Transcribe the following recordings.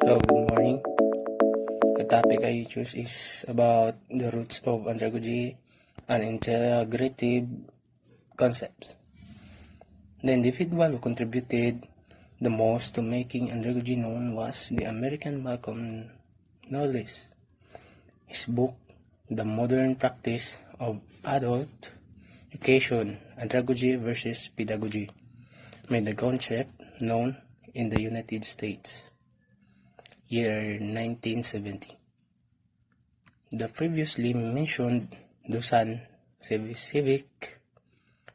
So, good morning. The topic I choose is about the roots of andragogy and integrative concepts. The individual who contributed the most to making andragogy known was the American Malcolm Knowles. His book, The Modern Practice of Adult Education, Andragogy versus Pedagogy, made the concept known in the United States. Year 1970. The previously mentioned Dusan Civic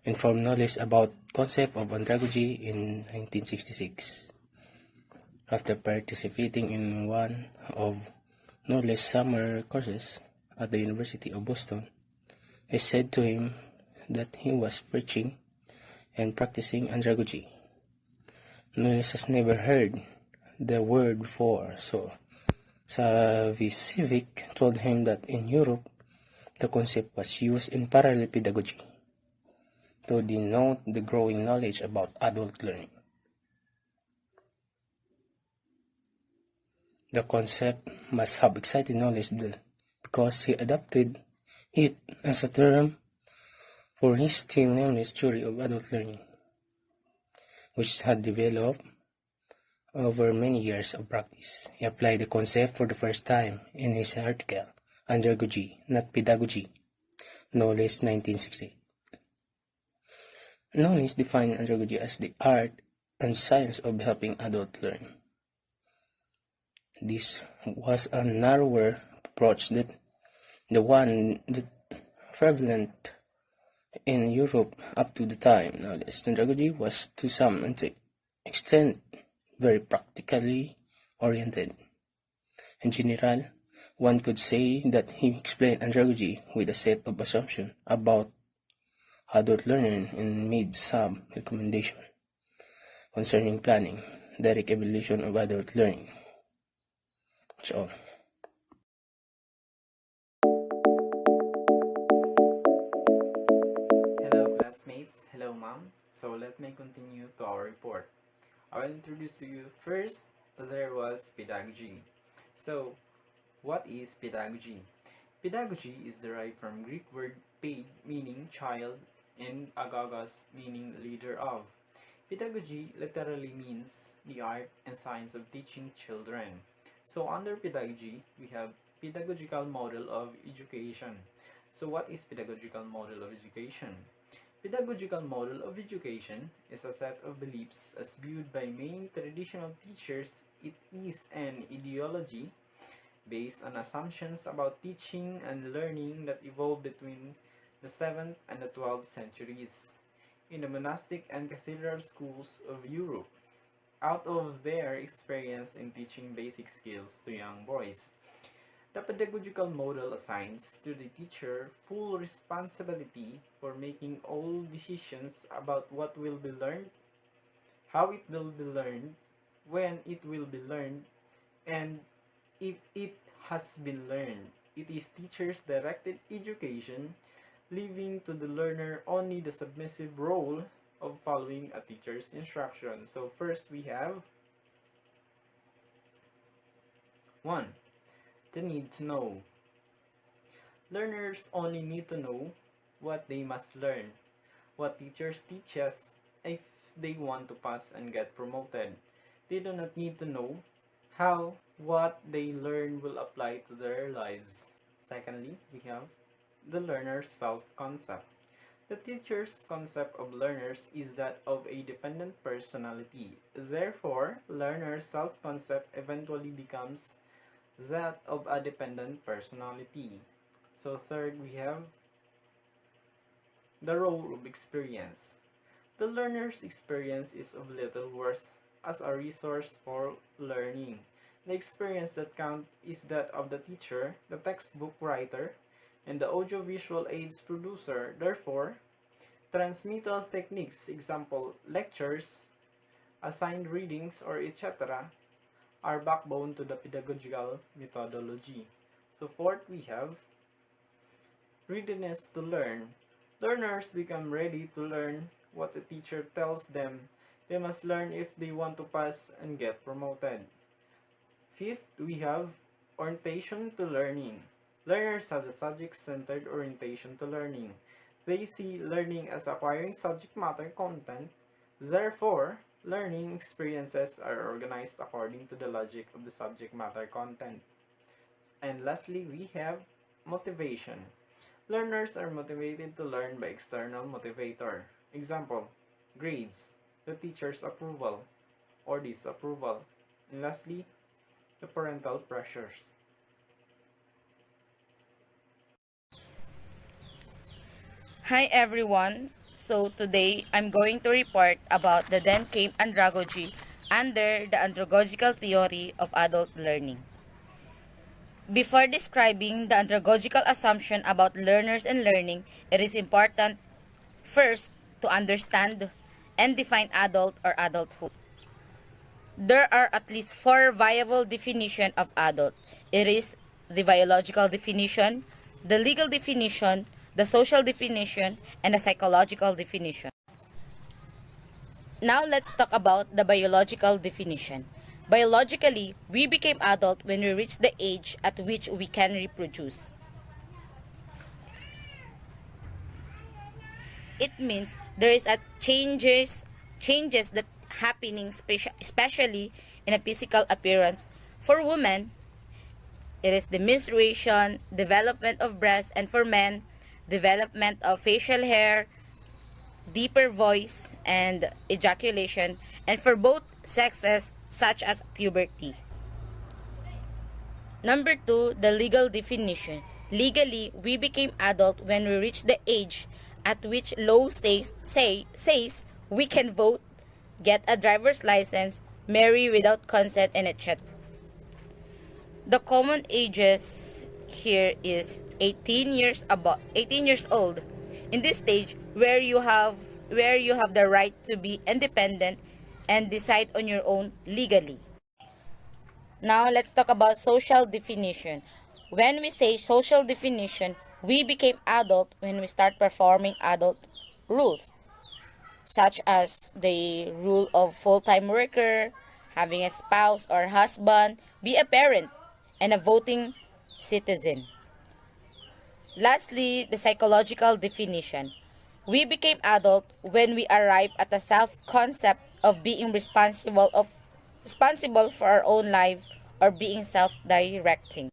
informed Knowles about concept of andragogy in 1966. After participating in one of Knowles' summer courses at the University of Boston, I said to him that he was preaching and practicing andragogy. Knowles has never heard the word before, so Civic told him that in Europe, the concept was used in parallel pedagogy to denote the growing knowledge about adult learning. The concept must have excited Knowles because he adopted it as a term for his still nameless theory of adult learning, which had developed over many years of practice. He applied the concept for the first time in his article, Andragogy, Not Pedagogy, Knowles 1960. Knowles defined andragogy as the art and science of helping adults learn. This was a narrower approach than the one that prevalent in Europe up to the time. Knowles' andragogy was to some extent very practically oriented. In general, one could say that he explained andragogy with a set of assumptions about adult learning and made some recommendations concerning planning, direct evaluation of adult learning. That's all. Hello classmates, hello ma'am. So let me continue to our report. I will introduce to you first, there was pedagogy. So what is pedagogy? Pedagogy is derived from Greek word paid meaning child and agogos meaning leader of. Pedagogy literally means the art and science of teaching children. So under pedagogy, we have pedagogical model of education. So what is pedagogical model of education? Pedagogical model of education is a set of beliefs as viewed by many traditional teachers. It is an ideology based on assumptions about teaching and learning that evolved between the 7th and the 12th centuries in the monastic and cathedral schools of Europe, out of their experience in teaching basic skills to young boys. The pedagogical model assigns to the teacher full responsibility for making all decisions about what will be learned, how it will be learned, when it will be learned, and if it has been learned. It is teacher's directed education, leaving to the learner only the submissive role of following a teacher's instructions. So first we have 1. The need to know. Learners only need to know what they must learn, what teachers teach us if they want to pass and get promoted. They do not need to know how what they learn will apply to their lives. Secondly, we have the learner's self-concept. The teacher's concept of learners is that of a dependent personality. Therefore, learner's self-concept eventually becomes that of a dependent personality. So third, we have the role of experience. The learner's experience is of little worth as a resource for learning. The experience that counts is that of the teacher, the textbook writer, and the audiovisual aids producer. Therefore, transmittal techniques, example, lectures, assigned readings, or etc., are backbone to the pedagogical methodology. So fourth, we have readiness to learn. Learners become ready to learn what the teacher tells them. They must learn if they want to pass and get promoted. Fifth, we have orientation to learning. Learners have a subject-centered orientation to learning. They see learning as acquiring subject matter content. Therefore, learning experiences are organized according to the logic of the subject matter content. And lastly, we have motivation. Learners are motivated to learn by external motivator. Example, grades, the teacher's approval or disapproval. And lastly, the parental pressures. Hi everyone. So today I'm going to report about the then came andragogy under the andragogical theory of adult learning. Before describing the andragogical assumption about learners and learning, it is important first to understand and define adult or adulthood. There are at least four viable definitions of adult. It is the biological definition, the legal definition, the social definition, and the psychological definition. Now let's talk about the biological definition. Biologically, we became adult when we reach the age at which we can reproduce. It means there is a changes that happening especially in a physical appearance. For women, it is the menstruation, development of breasts, and for men, development of facial hair, deeper voice, and ejaculation, and for both sexes, such as puberty. Number two, the legal definition. Legally, we became adult when we reach the age at which law says we can vote, get a driver's license, marry without consent, and etc. The common ages here is 18 years old. In this stage where you have the right to be independent and decide on your own legally. Now let's talk about social definition. When we say social definition, we became adult when we start performing adult rules, such as the rule of full-time worker, having a spouse or husband, be a parent, and a voting citizen. Lastly, the psychological definition. We became adult when we arrive at the self-concept of being responsible for our own life or being self-directing.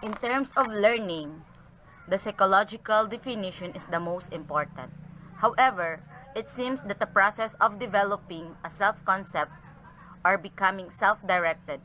In terms of learning, the psychological definition is the most important. However, it seems that the process of developing a self-concept or becoming self-directed